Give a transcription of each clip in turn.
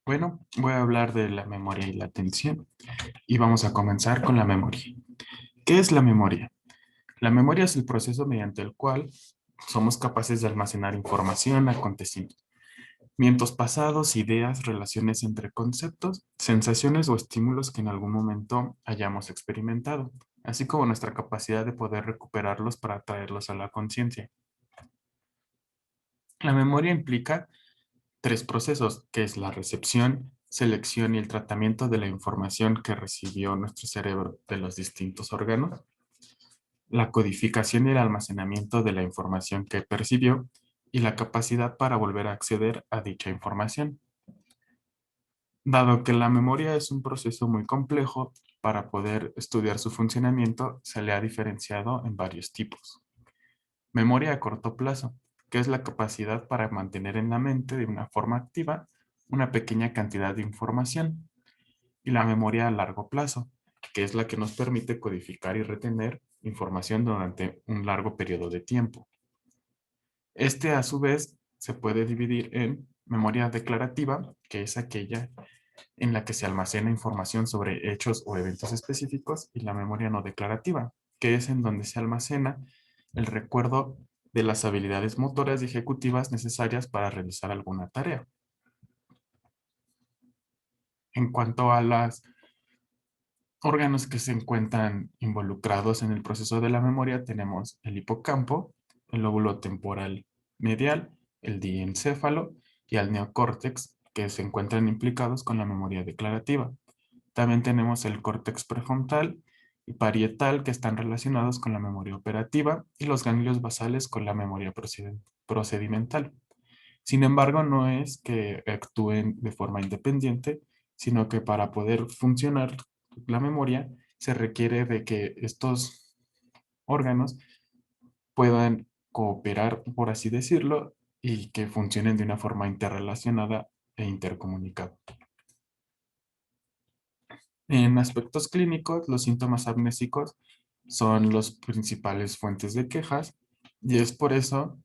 Bueno, voy a hablar de la memoria y la atención y vamos a comenzar con la memoria. ¿Qué es la memoria? La memoria es el proceso mediante el cual somos capaces de almacenar información, acontecimientos pasados, ideas, relaciones entre conceptos, sensaciones o estímulos que en algún momento hayamos experimentado, así como nuestra capacidad de poder recuperarlos para traerlos a la conciencia. La memoria implica tres procesos, que es la recepción, selección y el tratamiento de la información que recibió nuestro cerebro de los distintos órganos, la codificación y el almacenamiento de la información que percibió y la capacidad para volver a acceder a dicha información. Dado que la memoria es un proceso muy complejo, para poder estudiar su funcionamiento se le ha diferenciado en varios tipos. Memoria a corto plazo, que es la capacidad para mantener en la mente de una forma activa una pequeña cantidad de información. Y la memoria a largo plazo, que es la que nos permite codificar y retener información durante un largo periodo de tiempo. Este, a su vez, se puede dividir en memoria declarativa, que es aquella en la que se almacena información sobre hechos o eventos específicos, y la memoria no declarativa, que es en donde se almacena el recuerdo de las habilidades motoras y ejecutivas necesarias para realizar alguna tarea. En cuanto a los órganos que se encuentran involucrados en el proceso de la memoria, tenemos el hipocampo, el lóbulo temporal medial, el diencéfalo y el neocórtex, que se encuentran implicados con la memoria declarativa. También tenemos el córtex prefrontal y parietal, que están relacionados con la memoria operativa, y los ganglios basales con la memoria procedimental. Sin embargo, no es que actúen de forma independiente, sino que para poder funcionar la memoria se requiere de que estos órganos puedan cooperar, por así decirlo, y que funcionen de una forma interrelacionada e intercomunicada. En aspectos clínicos, los síntomas amnésicos son los principales fuentes de quejas, y es por eso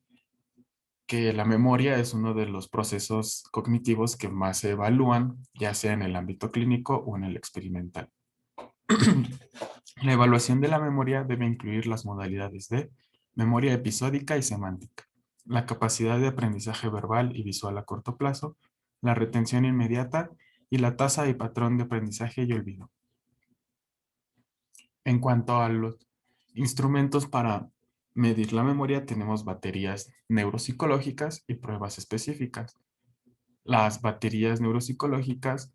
que la memoria es uno de los procesos cognitivos que más se evalúan, ya sea en el ámbito clínico o en el experimental. La evaluación de la memoria debe incluir las modalidades de memoria episódica y semántica, la capacidad de aprendizaje verbal y visual a corto plazo, la retención inmediata y la tasa y patrón de aprendizaje y olvido. En cuanto a los instrumentos para medir la memoria, tenemos baterías neuropsicológicas y pruebas específicas. Las baterías neuropsicológicas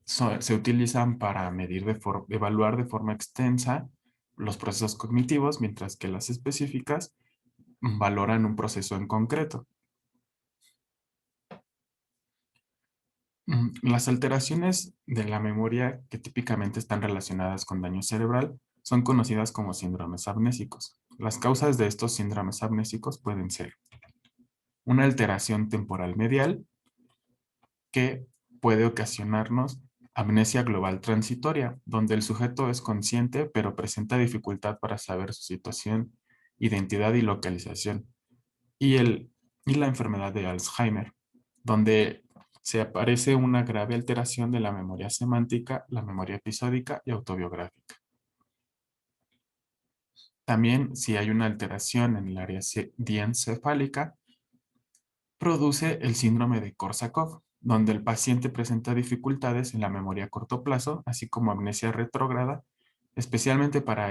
se utilizan para medir evaluar de forma extensa los procesos cognitivos, mientras que las específicas valoran un proceso en concreto. Las alteraciones de la memoria que típicamente están relacionadas con daño cerebral son conocidas como síndromes amnésicos. Las causas de estos síndromes amnésicos pueden ser una alteración temporal medial, que puede ocasionarnos amnesia global transitoria, donde el sujeto es consciente pero presenta dificultad para saber su situación, identidad y localización, y, y la enfermedad de Alzheimer, donde se aparece una grave alteración de la memoria semántica, la memoria episódica y autobiográfica. También, si hay una alteración en el área diencefálica, produce el síndrome de Korsakov, donde el paciente presenta dificultades en la memoria a corto plazo, así como amnesia retrógrada, especialmente para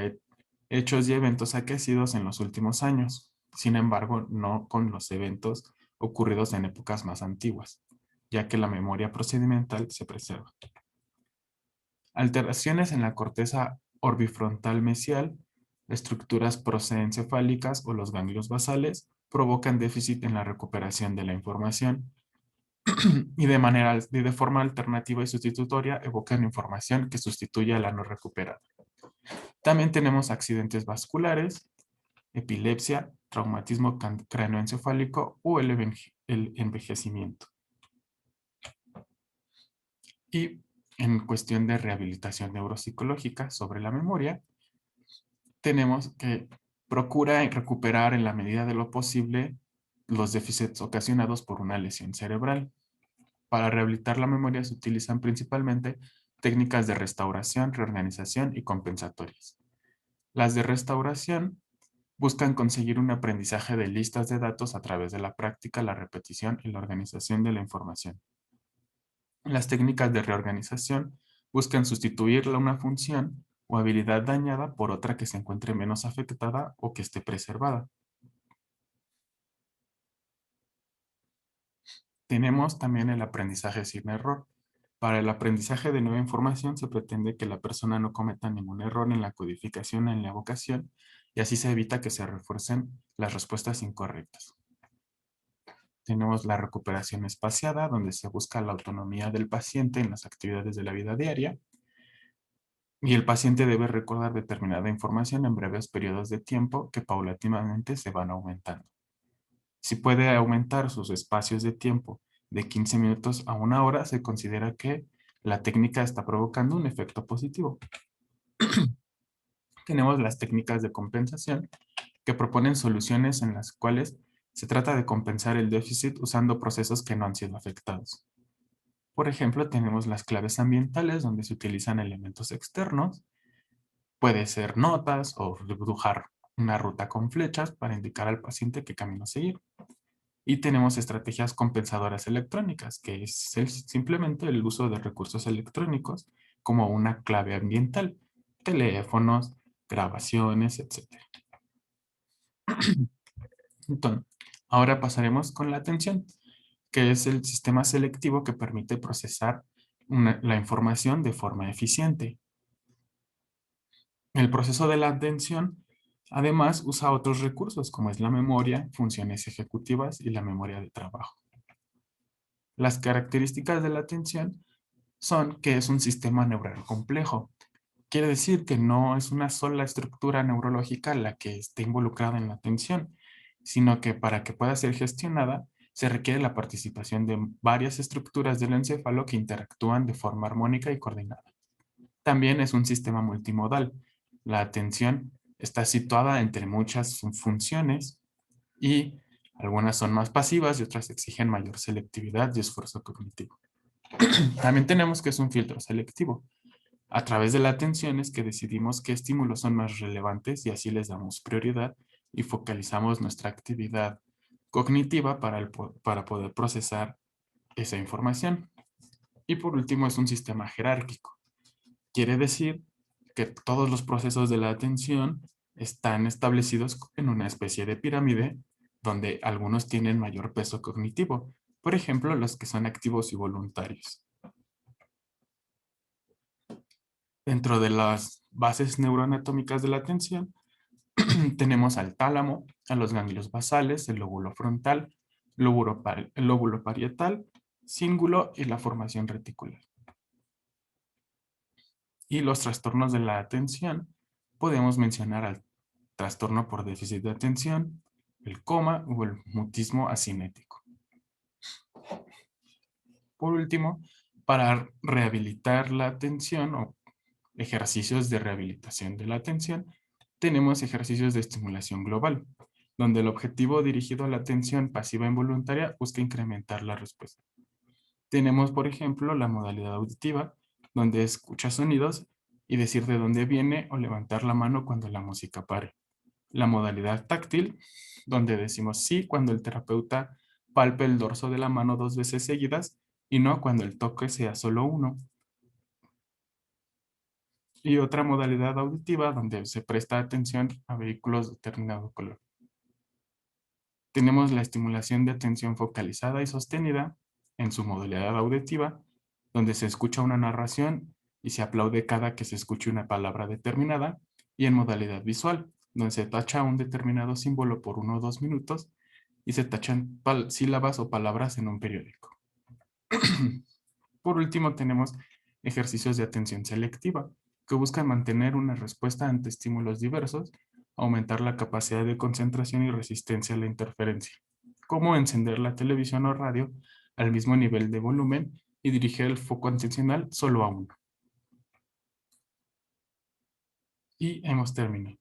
hechos y eventos acaecidos en los últimos años. Sin embargo, no con los eventos ocurridos en épocas más antiguas, ya que la memoria procedimental se preserva. Alteraciones en la corteza orbifrontal mesial, estructuras prosencefálicas o los ganglios basales provocan déficit en la recuperación de la información y de forma alternativa y sustitutoria evocan información que sustituye a la no recuperada. También tenemos accidentes vasculares, epilepsia, traumatismo cráneoencefálico o el envejecimiento. Y en cuestión de rehabilitación neuropsicológica sobre la memoria, tenemos que procura recuperar en la medida de lo posible los déficits ocasionados por una lesión cerebral. Para rehabilitar la memoria se utilizan principalmente técnicas de restauración, reorganización y compensatorias. Las de restauración buscan conseguir un aprendizaje de listas de datos a través de la práctica, la repetición y la organización de la información. Las técnicas de reorganización buscan sustituir una función o habilidad dañada por otra que se encuentre menos afectada o que esté preservada. Tenemos también el aprendizaje sin error. Para el aprendizaje de nueva información se pretende que la persona no cometa ningún error en la codificación o en la evocación y así se evita que se refuercen las respuestas incorrectas. Tenemos la recuperación espaciada, donde se busca la autonomía del paciente en las actividades de la vida diaria y el paciente debe recordar determinada información en breves periodos de tiempo que paulatinamente se van aumentando. Si puede aumentar sus espacios de tiempo de 15 minutos a 1 hora, se considera que la técnica está provocando un efecto positivo. Tenemos las técnicas de compensación que proponen soluciones en las cuales se trata de compensar el déficit usando procesos que no han sido afectados. Por ejemplo, tenemos las claves ambientales donde se utilizan elementos externos. Puede ser notas o dibujar una ruta con flechas para indicar al paciente qué camino seguir. Y tenemos estrategias compensadoras electrónicas, que es simplemente el uso de recursos electrónicos como una clave ambiental, teléfonos, grabaciones, etc. Entonces, ahora pasaremos con la atención, que es el sistema selectivo que permite procesar la información de forma eficiente. El proceso de la atención, además, usa otros recursos, como es la memoria, funciones ejecutivas y la memoria de trabajo. Las características de la atención son que es un sistema neural complejo. Quiere decir que no es una sola estructura neurológica la que esté involucrada en la atención, sino que para que pueda ser gestionada se requiere la participación de varias estructuras del encéfalo que interactúan de forma armónica y coordinada. También es un sistema multimodal. La atención está situada entre muchas funciones y algunas son más pasivas y otras exigen mayor selectividad y esfuerzo cognitivo. También tenemos que es un filtro selectivo. A través de la atención es que decidimos qué estímulos son más relevantes y así les damos prioridad y focalizamos nuestra actividad cognitiva para poder procesar esa información. Y por último es un sistema jerárquico. Quiere decir que todos los procesos de la atención están establecidos en una especie de pirámide donde algunos tienen mayor peso cognitivo. Por ejemplo, los que son activos y voluntarios. Dentro de las bases neuroanatómicas de la atención, tenemos al tálamo, a los ganglios basales, el lóbulo frontal, el lóbulo parietal, cíngulo y la formación reticular. Y los trastornos de la atención, podemos mencionar al trastorno por déficit de atención, el coma o el mutismo asinético. Por último, para rehabilitar la atención o ejercicios de rehabilitación de la atención, tenemos ejercicios de estimulación global, donde el objetivo dirigido a la atención pasiva involuntaria busca incrementar la respuesta. Tenemos, por ejemplo, la modalidad auditiva, donde escucha sonidos y decir de dónde viene o levantar la mano cuando la música pare. La modalidad táctil, donde decimos sí cuando el terapeuta palpe el dorso de la mano 2 veces seguidas y no cuando el toque sea solo uno. Y otra modalidad auditiva donde se presta atención a vehículos de determinado color. Tenemos la estimulación de atención focalizada y sostenida en su modalidad auditiva, donde se escucha una narración y se aplaude cada que se escuche una palabra determinada, y en modalidad visual, donde se tacha un determinado símbolo por 1 o 2 minutos y se tachan sílabas o palabras en un periódico. Por último, tenemos ejercicios de atención selectiva, que buscan mantener una respuesta ante estímulos diversos, aumentar la capacidad de concentración y resistencia a la interferencia, como encender la televisión o radio al mismo nivel de volumen y dirigir el foco atencional solo a uno. Y hemos terminado.